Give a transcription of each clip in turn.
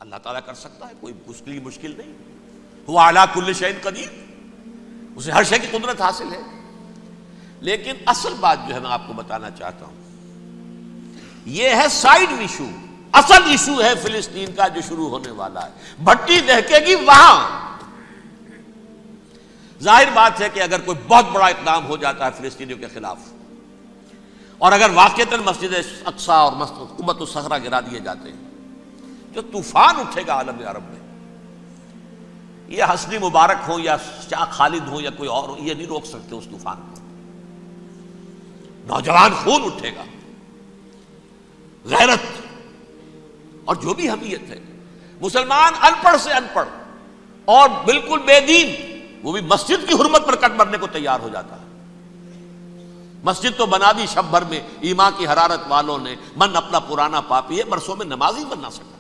اللہ تعالیٰ کر سکتا ہے، کوئی اس کے لیے مشکل نہیں. ہوا علی کل شیء قدیر، اسے ہر شے کی قدرت حاصل ہے. لیکن اصل بات جو ہے میں آپ کو بتانا چاہتا ہوں، یہ ہے سائیڈ ایشو. اصل ایشو ہے فلسطین کا جو شروع ہونے والا ہے. بھٹی دہکے گی وہاں. ظاہر بات ہے کہ اگر کوئی بہت بڑا اقدام ہو جاتا ہے فلسطینیوں کے خلاف، اور اگر واقعتاً مسجد اقصیٰ اور قبۃ الصخرہ گرا دیے جاتے ہیں، جو طوفان اٹھے گا عالم عرب میں، یہ حسنی مبارک ہو یا شاہ خالد ہو یا کوئی اور ہو، یہ نہیں روک سکتے اس طوفان کو. نوجوان خون اٹھے گا، غیرت اور جو بھی حمیت ہے. مسلمان ان پڑھ سے ان پڑھ اور بالکل بے دین، وہ بھی مسجد کی حرمت پر کٹ مرنے کو تیار ہو جاتا ہے. مسجد تو بنا دی شب بھر میں ایمان کی حرارت والوں نے، من اپنا پرانا پاپی ہے، برسوں میں نماز ہی بن نہ سکا.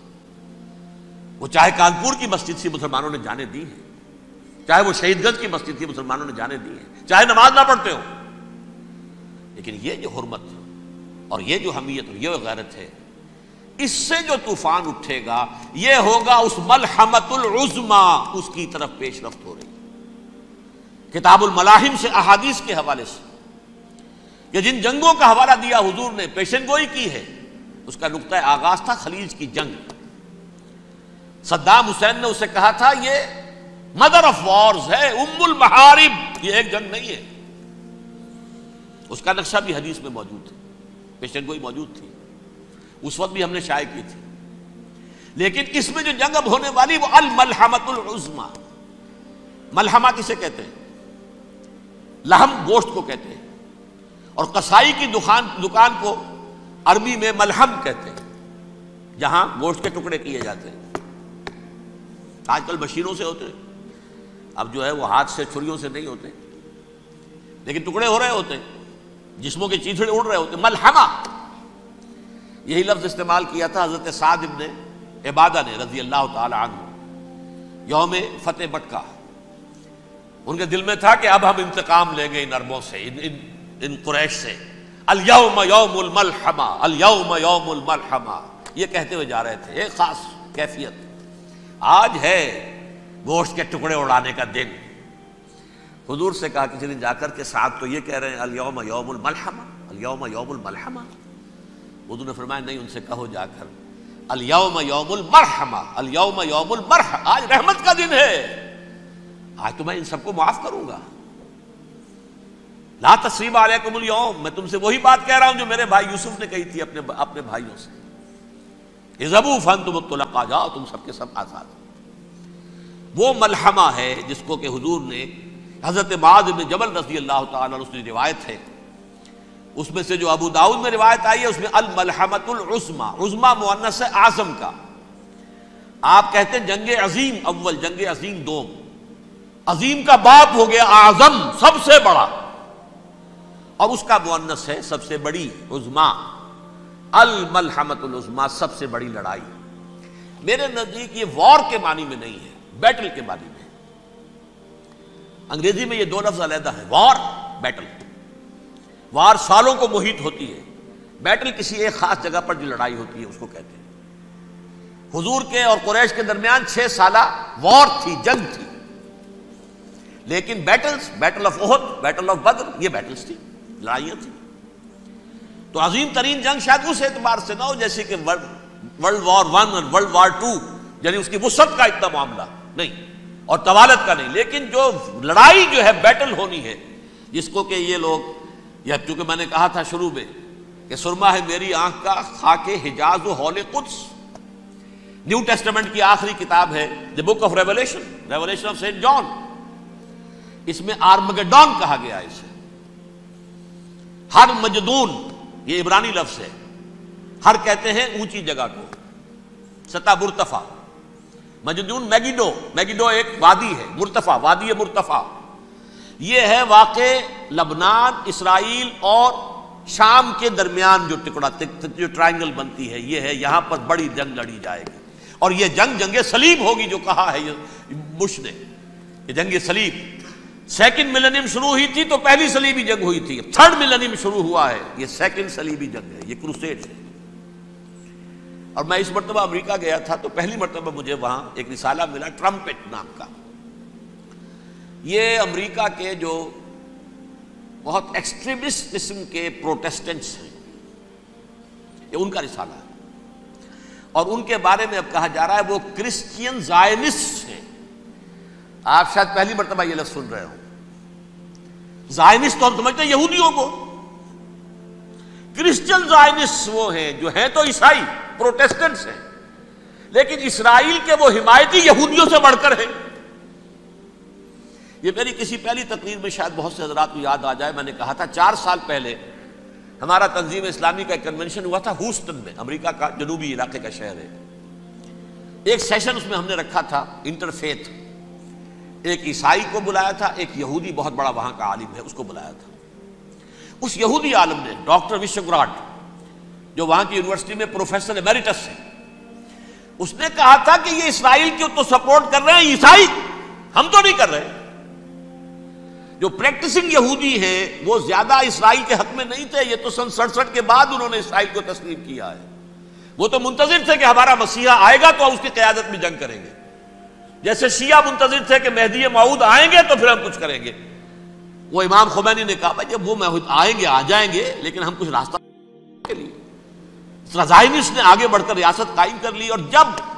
وہ چاہے کانپور کی مسجد سے مسلمانوں نے جانے دی ہیں، چاہے وہ شہید گنج کی مسجد کی مسلمانوں نے جانے دی ہیں، چاہے نماز نہ پڑھتے ہو. لیکن یہ جو حرمت اور یہ جو حمیت اور یہ غیرت ہے، اس سے جو طوفان اٹھے گا یہ ہوگا اس ملحمۃ العظمی، اس کی طرف پیش رفت ہو رہی. کتاب الملاحم سے احادیث کے حوالے سے کہ جن جنگوں کا حوالہ دیا حضور نے، پیشن گوئی کی ہے، اس کا نقطہ آغاز تھا خلیج کی جنگ. صدام حسین نے اسے کہا تھا یہ مدر آف وارز ہے، ام المحارب، یہ ایک جنگ نہیں ہے. اس کا نقشہ بھی حدیث میں موجود ہے، پیشن گوئی موجود تھی، اس وقت بھی ہم نے شائع کی تھی. لیکن اس میں جو جنگ اب ہونے والی وہ الملحمۃ العظمی. ملحمہ کسے کہتے ہیں؟ لحم گوشت کو کہتے ہیں، اور قصائی کی دکان کو عربی میں ملحم کہتے ہیں، جہاں گوشت کے ٹکڑے کیے جاتے ہیں. آج کل مشینوں سے ہوتے ہیں، اب جو ہے وہ ہاتھ سے چھریوں سے نہیں ہوتے، لیکن ٹکڑے ہو رہے ہوتے ہیں، جسموں کے چیتھڑے اڑ رہے ہوتے ہیں. ملحمہ، یہی لفظ استعمال کیا تھا حضرت سعد ابن عبادہ نے رضی اللہ تعالی عنہ یوم فتح مکہ. ان کے دل میں تھا کہ اب ہم انتقام لیں گے ان عربوں سے، ان قریش سے. الیوم یوم الملحمہ، الیوم یوم الملحمہ، یہ کہتے ہوئے جا رہے تھے. ایک خاص کیفیت، آج ہے گوشت کے ٹکڑے اڑانے کا دن. حضور سے کہا کسی نے جا کر کے ساتھ تو یہ کہہ رہے ہیں الیوم یوم الملحمہ، الیوم یوم الملحمہ. حضور نے فرمایا نہیں، ان سے کہو جا کر الیوم یوم المرحمہ، الیوم یوم المرحمہ، آج رحمت کا دن ہے، آج تو میں ان سب کو معاف کروں گا. لا تثریب علیکم اليوم، میں تم سے وہی بات کہہ رہا ہوں جو میرے بھائی یوسف نے کہی تھی اپنے بھائیوں سے. اذهبوا فانتم الطلقاء، جاؤ تم سب کے سب آزاد. وہ ملحمہ ہے جس کو کہ حضور نے حضرت معاذ بن جبل رضی اللہ تعالیٰ عنہ، اس کی روایت ہے، اس میں سے جو ابو داؤد میں روایت آئی ہے اس میں الملحمۃ العظمی، عظمی مؤنث ہے اعظم کا. آپ کہتے ہیں جنگ عظیم اول، جنگ عظیم دوم. عظیم کا باپ ہو گیا اعظم، سب سے بڑا، اور اس کا مؤنث ہے سب سے بڑی، عظمی. الملحمۃ العظمی، سب سے بڑی لڑائی. میرے نزدیک یہ وار کے معنی میں نہیں ہے، بیٹل کے معنی میں. انگریزی میں یہ دو لفظ علیحدہ ہیں، وار، بیٹل. وار سالوں کو محیط ہوتی ہے، بیٹل کسی ایک خاص جگہ پر جو لڑائی ہوتی ہے اس کو کہتے ہیں. حضور کے اور قریش کے درمیان 6 سالہ وار تھی، جنگ تھی. لیکن battles, battle of Uhud, battle of Badr, یہ بیٹلز تھی، لڑائیاں تھیں. تو عظیم ترین جنگ شاید اس اعتبار سے نہ ہو جیسے کہ ورلڈ وار 1 اور ورلڈ وار 2، یعنی اس کی وسعت کا اتنا معاملہ نہیں اور طوالت کا نہیں. لیکن جو لڑائی جو ہے بیٹل ہونی ہے، جس کو کہ یہ لوگ، یا چونکہ میں نے کہا تھا شروع میں کہ سرما ہے میری آنکھ کا خاک حجاز و ہول قدس. نیو ٹیسٹمنٹ کی آخری کتاب ہے the book of Revelation, Revelation of Saint John. اس میں آرمگڈون کہا گیا ہے اسے. ہر مجدون، یہ عبرانی لفظ ہے. ہر کہتے ہیں اونچی جگہ کو، سطح مرتفع. مجدون میگیڈو، میگیڈو ایک وادی ہے، مرتفع، وادی مرتفع. یہ ہے واقع لبنان، اسرائیل اور شام کے درمیان جو ٹکڑا، جو ٹرائنگل بنتی ہے، یہ ہے. یہاں پر بڑی جنگ لڑی جائے گی، اور یہ جنگ صلیب ہوگی جو کہا ہے یہ بش نے، یہ جنگ صلیب. سیکنڈ ملینیم شروع ہوئی تھی تو پہلی صلیبی جنگ ہوئی تھی. 3rd ملینیم شروع ہوا ہے، یہ 2nd صلیبی جنگ ہے، یہ کروسیڈ ہے. اور میں اس مرتبہ امریکہ گیا تھا تو پہلی مرتبہ مجھے وہاں ایک رسالہ ملا ٹرمپٹ نام کا. یہ امریکہ کے جو بہت ایکسٹریمسٹ قسم کے پروٹیسٹنٹس ہیں، یہ ان کا رسالہ ہے، اور ان کے بارے میں اب کہا جا رہا ہے وہ کرسچین زائنسٹ ہیں. آپ شاید پہلی مرتبہ یہ لفظ سن رہے ہوں. زائنسٹ تو ہم سمجھتے ہیں یہودیوں کو، کرسچین زائنسٹ وہ ہیں جو ہیں تو عیسائی پروٹیسٹنٹس ہیں، لیکن اسرائیل کے وہ حمایتی یہودیوں سے بڑھ کر ہیں. یہ میری کسی پہلی تقریر میں شاید بہت سے حضرات کو یاد آ جائے، میں نے کہا تھا 4 سال پہلے ہمارا تنظیم اسلامی کا ایک کنونشن ہوا تھا ہوسٹن میں، امریکہ کا جنوبی علاقے کا شہر ہے. ایک سیشن اس میں ہم نے رکھا تھا انٹرفیتھ. ایک عیسائی کو بلایا تھا، ایک یہودی بہت بڑا وہاں کا عالم ہے اس کو بلایا تھا. اس یہودی عالم نے ڈاکٹر وشوگراڈ، جو وہاں کی یونیورسٹی میں پروفیسر ایمیریٹس ہے، اس نے کہا تھا کہ یہ اسرائیل کو تو سپورٹ کر رہے ہیں عیسائی، ہم تو نہیں کر رہے. جو پریکٹسنگ یہودی ہیں وہ زیادہ اسرائیل کے حق میں نہیں تھے، یہ تو سن 67 کے بعد انہوں نے اسرائیل کو تسلیم کیا ہے. وہ تو منتظر تھے کہ ہمارا مسیحا آئے گا تو اس کی قیادت میں جنگ کریں گے، جیسے شیعہ منتظر تھے کہ مہدی موعود آئیں گے تو پھر ہم کچھ کریں گے. وہ امام خمینی نے کہا جب وہ آئیں گے آ جائیں گے، لیکن ہم کچھ راستہ کے لیے. زائنسٹ نے آگے بڑھ کر ریاست قائم کر لی، اور جب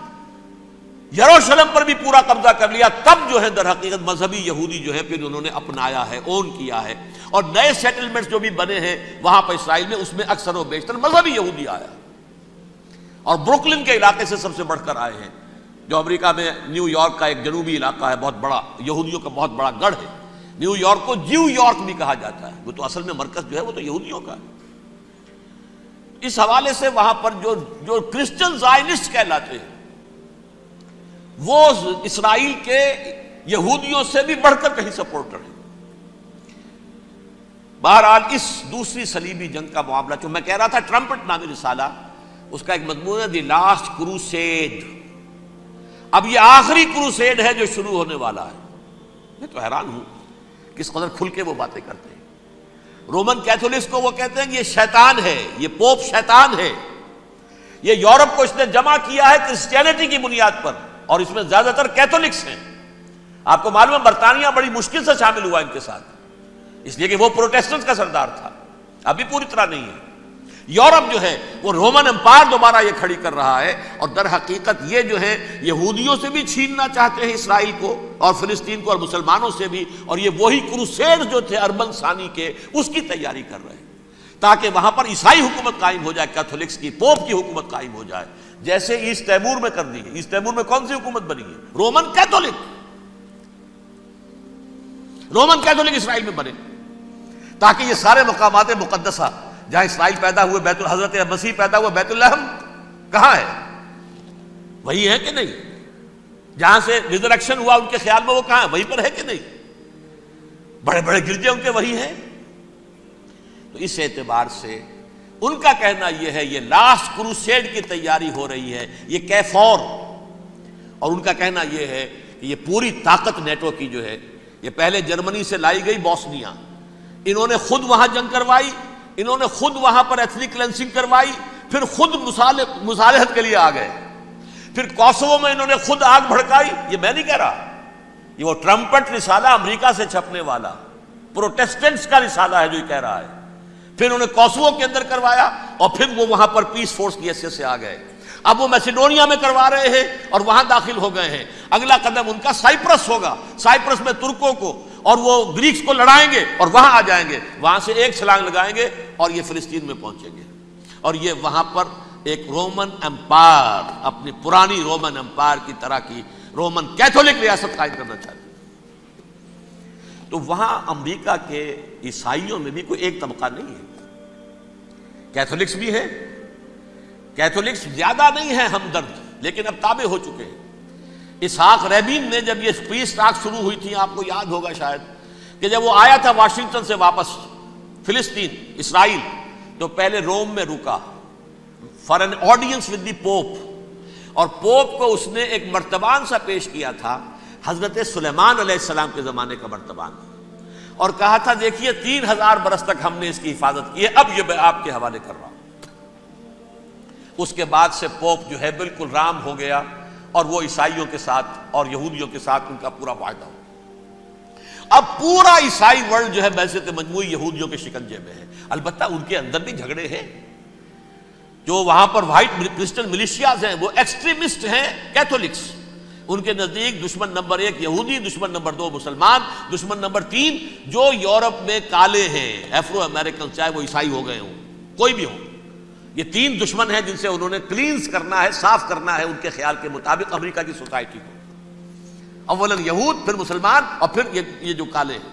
یروشلم پر بھی پورا قبضہ کر لیا تب جو ہے در حقیقت مذہبی یہودی جو ہے پھر انہوں نے اپنایا ہے، اون کیا ہے، اور نئے سیٹلمنٹس جو بھی بنے ہیں وہاں پر اسرائیل میں، اس میں اکثر و بیشتر مذہبی یہودی آیا، اور بروکلن کے علاقے سے سب سے بڑھ کر آئے ہیں، جو امریکہ میں نیو یارک کا ایک جنوبی علاقہ ہے، بہت بڑا یہودیوں کا بہت بڑا گڑھ ہے. نیو یارک کو جیو یارک بھی کہا جاتا ہے، وہ تو اصل میں مرکز جو ہے وہ تو یہودیوں کا ہے. اس حوالے سے وہاں پر جو کرسچن زائنسٹ کہلاتے ہیں وہ اسرائیل کے یہودیوں سے بھی بڑھ کر کہیں سپورٹر ہیں. بہرحال اس دوسری صلیبی جنگ کا معاملہ جو میں کہہ رہا تھا، ٹرمپٹ نامی رسالہ، اس کا ایک مضمون ہے دی لاسٹ کروسیڈ. اب یہ آخری کروسیڈ ہے جو شروع ہونے والا ہے. میں تو حیران ہوں کس قدر کھل کے وہ باتیں کرتے ہیں. رومن کیتھولکس کو وہ کہتے ہیں کہ یہ شیطان ہے، یہ پوپ شیطان ہے، یہ یورپ کو اس نے جمع کیا ہے کرسچینٹی کی بنیاد پر، اور اس میں زیادہ تر کیتھولکس ہیں. آپ کو معلوم ہے برطانیہ بڑی مشکل سے شامل ہوا ان کے ساتھ، اس لیے کہ وہ پروٹیسٹنٹ کا سردار تھا، ابھی پوری طرح نہیں ہے. یورپ جو ہے وہ رومن امپائر دوبارہ یہ کھڑی کر رہا ہے، اور در حقیقت یہ جو ہے یہودیوں سے بھی چھیننا چاہتے ہیں اسرائیل کو اور فلسطین کو، اور مسلمانوں سے بھی، اور یہ وہی کروسیڈ جو تھے اربن ثانی کے، اس کی تیاری کر رہے ہیں تاکہ وہاں پر عیسائی حکومت قائم ہو جائے، کیتھولکس کی، پوپ کی حکومت قائم ہو جائے، جیسے ایسٹ تیمور میں کر دی ہے. ایسٹ تیمور میں کون سی حکومت بنی ہے؟ Roman Catholic. رومن کیتھولک اسرائیل میں بنے تاکہ یہ سارے مقامات مقدسہ جہاں اسرائیل پیدا ہوئے، بیت حضرت مسیح پیدا ہوا، بیت الحم کہاں ہے؟ وہی ہے کہ نہیں؟ جہاں سے ریزریکشن ہوا ان کے خیال میں وہ کہاں ہے؟ وہیں پر ہے کہ نہیں؟ بڑے بڑے گرجے ان کے وہی ہیں. تو اس اعتبار سے ان کا کہنا یہ ہے یہ لاسٹ کروسیڈ کی تیاری ہو رہی ہے، یہ کیفور. اور ان کا کہنا یہ ہے کہ یہ پوری طاقت نیٹو کی جو ہے، یہ پہلے جرمنی سے لائی گئی بوسنیا، انہوں نے خود وہاں جنگ کروائی، انہوں نے خود وہاں پر ایتھنک کلینسنگ کروائی، پھر خود مصالحت کے لیے آ گئے، پھر کوسوو میں انہوں نے خود آگ بھڑکائی. یہ میں نہیں کہہ رہا، یہ وہ ٹرمپٹ رسالہ امریکہ سے چھپنے والا پروٹیسٹنٹس کا رسالہ ہے جو یہ کہہ رہا ہے. پھر انہوں نے کوسوو کے اندر کروایا، اور پھر وہ وہاں پر پیس فورس کی حیثیت سے آ گئے. اب وہ میسیڈونیا میں کروا رہے ہیں اور وہاں داخل ہو گئے ہیں. اگلا قدم ان کا سائپرس ہوگا، سائپرس میں ترکوں کو اور وہ گریکس کو لڑائیں گے اور وہاں آ جائیں گے، وہاں سے ایک چھلانگ لگائیں گے اور یہ فلسطین میں پہنچیں گے، اور یہ وہاں پر ایک رومن امپائر، اپنی پرانی رومن امپائر کی طرح کی رومن کیتھولک ریاست قائم کرنا چاہتے ہیں. تو وہاں امریکہ کے عیسائیوں میں بھی کوئی ایک طبقہ نہیں ہے، کیتھولکس بھی ہے، کیتھولکس زیادہ نہیں ہے ہمدرد، لیکن اب تابع ہو چکے ہیں. اسحاق ریبین نے جب یہ پیس ٹاک شروع ہوئی تھی، آپ کو یاد ہوگا شاید کہ جب وہ آیا تھا واشنگٹن سے واپس فلسطین اسرائیل، تو پہلے روم میں رکا for an audience with the pope, اور پوپ کو اس نے ایک مرتبان سا پیش کیا تھا، حضرت سلیمان علیہ السلام کے زمانے کا مرتبان، اور کہا تھا دیکھیے 3000 برس تک ہم نے اس کی حفاظت کی ہے، اب یہ میں آپ کے حوالے کر رہا ہوں. اس کے بعد سے پوپ جو ہے بالکل رام ہو گیا، اور وہ عیسائیوں کے ساتھ اور یہودیوں کے ساتھ ان کا پورا معاہدہ ہو۔ اب پورا عیسائی ورلڈ جو ہے بعثت مجموعی یہودیوں کے شکنجے میں ہے۔ البتہ ان کے اندر بھی جھگڑے ہیں، جو وہاں پر وائٹ کرسچن ملیشیاز ہیں وہ ایکسٹریمسٹ ہیں کیتھولکس، ان کے نزدیک دشمن نمبر 1 یہودی، دشمن نمبر 2 مسلمان، دشمن نمبر 3 جو یورپ میں کالے ہیں، ایفرو امریکن، چاہے وہ عیسائی ہو گئے ہوں کوئی بھی ہو، یہ 3 دشمن ہیں جن سے انہوں نے کلینز کرنا ہے، صاف کرنا ہے ان کے خیال کے مطابق امریکہ کی سوسائٹی کو، اولاً یہود، پھر مسلمان، اور پھر یہ جو کالے ہیں۔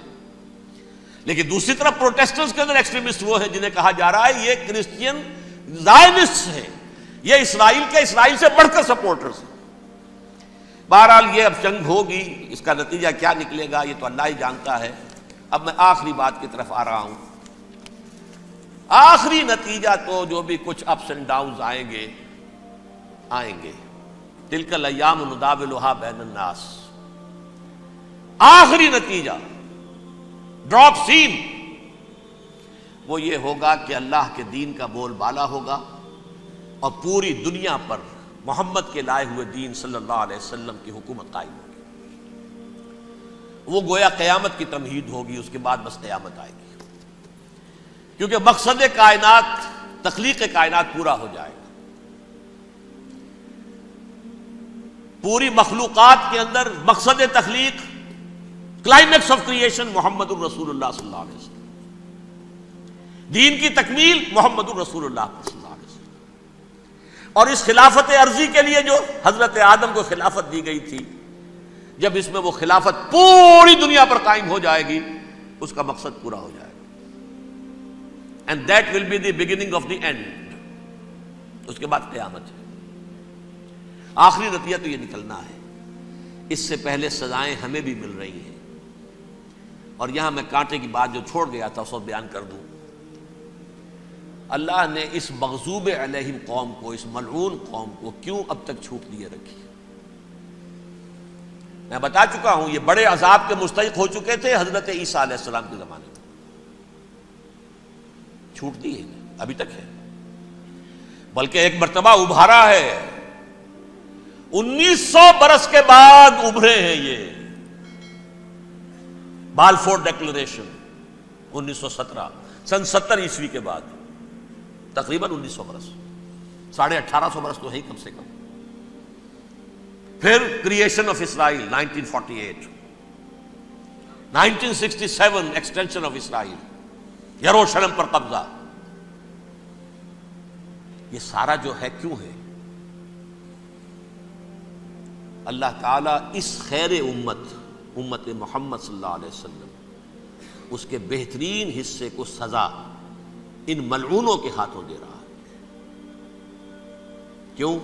لیکن دوسری طرف پروٹیسٹنٹس کے اندر ایکسٹریمسٹ وہ ہیں جنہیں کہا جا رہا ہے یہ کرسچین زائنسٹ ہیں، یہ اسرائیل سے بڑھ کر سپورٹرز ہیں۔ بہرحال یہ اب جنگ ہوگی، اس کا نتیجہ کیا نکلے گا یہ تو اللہ ہی جانتا ہے۔ اب میں آخری بات کی طرف آ رہا ہوں۔ آخری نتیجہ تو جو بھی کچھ اپس اینڈ ڈاؤنز آئیں گے، تلک الایام نداولھا بین الناس، آخری نتیجہ ڈراپ سین وہ یہ ہوگا کہ اللہ کے دین کا بول بالا ہوگا، اور پوری دنیا پر محمد کے لائے ہوئے دین صلی اللہ علیہ وسلم کی حکومت قائم ہوگی۔ وہ گویا قیامت کی تمہید ہوگی، اس کے بعد بس قیامت آئے گی، کیونکہ مقصد کائنات، تخلیق کائنات پورا ہو جائے گا۔ پوری مخلوقات کے اندر مقصد تخلیق، کلائمیکس آف کریشن محمد الرسول اللہ صلی اللہ علیہ وسلم، دین کی تکمیل محمد الرسول اللہ صلی اللہ علیہ وسلم۔ اور اس خلافت عرضی کے لیے جو حضرت آدم کو خلافت دی گئی تھی، جب اس میں وہ خلافت پوری دنیا پر قائم ہو جائے گی، اس کا مقصد پورا ہو جائے گا۔ And that will be the beginning of the end۔ اس کے بعد قیامت ہے۔ آخری نتیجہ تو یہ نکلنا ہے۔ اس سے پہلے سزائیں ہمیں بھی مل رہی ہیں، اور یہاں میں کانٹے کی بات جو چھوڑ گیا تھا اس کو بیان کر دوں۔ اللہ نے اس مغضوب علیہم قوم کو، اس ملعون قوم کو کیوں اب تک چھوٹ دیے رکھی؟ میں بتا چکا ہوں یہ بڑے عذاب کے مستحق ہو چکے تھے حضرت عیسیٰ علیہ السلام کے زمانے میں، چھوٹ دی ہے ابھی تک ہے، بلکہ ایک مرتبہ ابھارا ہے، 1900 برس کے بعد ابھرے ہیں یہ۔ بالفور ڈیکلریشن 1917، سن 70 عیسوی کے بعد، تقریباً 1900 برس، 1850 برس تو ہے ہی کم سے کم۔ پھر creation of Israel 1948، 1967 extension of Israel, یروشلم پر قبضہ۔ یہ سارا جو ہے کیوں ہے؟ اللہ تعالیٰ اس خیر امت محمد صلی اللہ علیہ وسلم، اس کے بہترین حصے کو سزا ان ملعونوں کے ہاتھوں دے رہا ہے۔ کیوں؟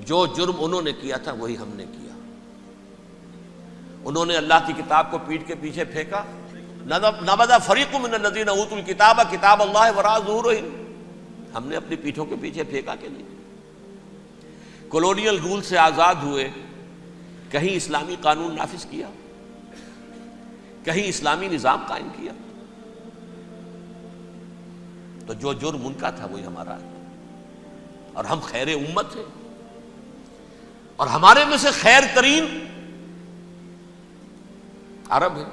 جو جرم انہوں نے کیا تھا وہی ہم نے کیا۔ انہوں نے اللہ کی کتاب کو پیٹھ کے پیچھے پھینکا، نبذ فریق من الذین اوتوا الکتاب کتاب اللہ وراء ظہورہم، ہم نے اپنی پیٹھوں کے پیچھے پھینکا کہ نہیں؟ کولونیل رول سے آزاد ہوئے، کہیں اسلامی قانون نافذ کیا، کہیں اسلامی نظام قائم کیا؟ تو جو جرم ان کا تھا وہی ہمارا ہے، اور ہم خیر امت ہیں، اور ہمارے میں سے خیر ترین عرب ہیں،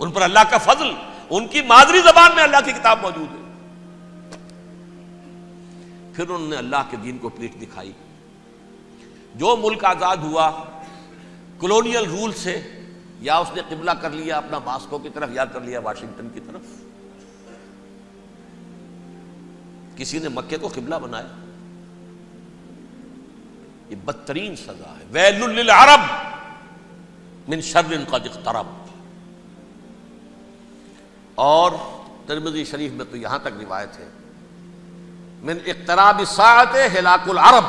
ان پر اللہ کا فضل، ان کی مادری زبان میں اللہ کی کتاب موجود ہے۔ پھر انہوں نے اللہ کے دین کو پیٹھ دکھائی۔ جو ملک آزاد ہوا کولونیل رول سے، یا اس نے قبلہ کر لیا اپنا ماسکو کی طرف، یا کر لیا واشنگٹن کی طرف، کسی نے مکے کو قبلہ بنایا، یہ بدترین سزا ہے۔ ویل للعرب من شر قد اقترب۔ اور ترمذی شریف میں تو یہاں تک روایت ہے، من اقتراب الساعۃ ہلاک العرب،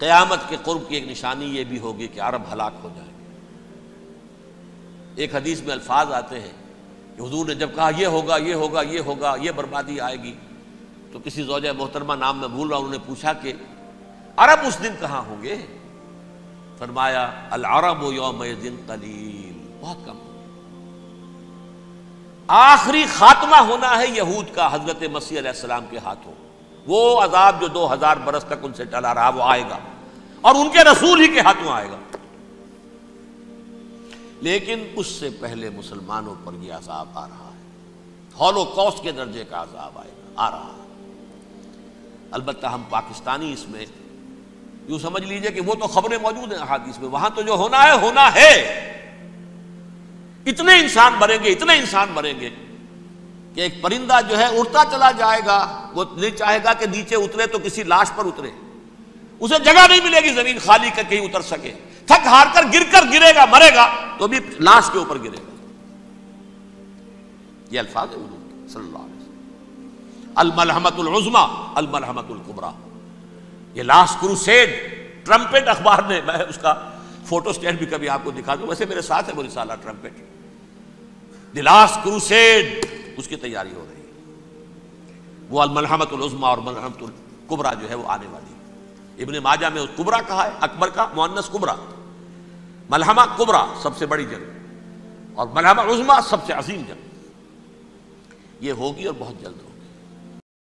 قیامت کے قرب کی ایک نشانی یہ بھی ہوگی کہ عرب ہلاک ہو جائیں گے۔ ایک حدیث میں الفاظ آتے ہیں کہ حضور نے جب کہا یہ ہوگا یہ ہوگا یہ ہوگا، یہ بربادی آئے گی، تو کسی زوجہ محترمہ نام میں بھول رہا ہوں، انہوں نے پوچھا کہ عرب اس دن کہاں ہوں گے؟ فرمایا العرب یومئذ قلیل، بہت کم۔ آخری خاتمہ ہونا ہے یہود کا حضرت مسیح علیہ السلام کے ہاتھوں. وہ عذاب جو 2000 برس تک ان سے ٹلا رہا وہ آئے گا اور ان کے رسول ہی کے ہاتھوں آئے گا. لیکن اس سے پہلے مسلمانوں پر یہ عذاب آ رہا ہے، ہولوکاسٹ کے درجے کا عذاب آ رہا ہے. البتہ ہم پاکستانی اس میں یوں سمجھ لیجئے کہ وہ تو خبریں موجود ہیں احادیث میں، وہاں تو جو ہونا ہے ہونا ہے. اتنے انسان مریں گے کہ ایک پرندہ جو ہے اڑتا چلا جائے گا، وہ نہیں چاہے گا کہ نیچے اترے تو کسی لاش پر اترے، اسے جگہ نہیں ملے گی زمین خالی کر کہیں اتر سکے، تھک ہار کر گرے گا، مرے گا تو بھی لاش کے اوپر گرے گا. یہ الفاظ ہے حضور کے صلی اللہ علیہ وسلم. الملحمۃ العظمیٰ الملحمۃ الکبریٰ. یہ لاسٹ کروسیڈ ٹرمپٹ اخبار نے، میں اس کا فوٹو اسٹیٹ بھی کبھی آپ کو دکھا دوں، ویسے میرے ساتھ ہے وہ رسالہ ٹرمپٹ. دی لاسٹ کروسیڈ اس کی تیاری ہو رہی ہے. وہ الملحمۃ العظمیٰ اور ملحمۃ الکبریٰ جو ہے وہ آنے والی ہے. ابن ماجہ میں کبریٰ کہا ہے، اکبر کا مؤنث کبریٰ. ملحمہ کبریٰ سب سے بڑی جنگ اور ملحمہ عظمیٰ سب سے عظیم جنگ. یہ ہوگی اور بہت جلد ہوگی.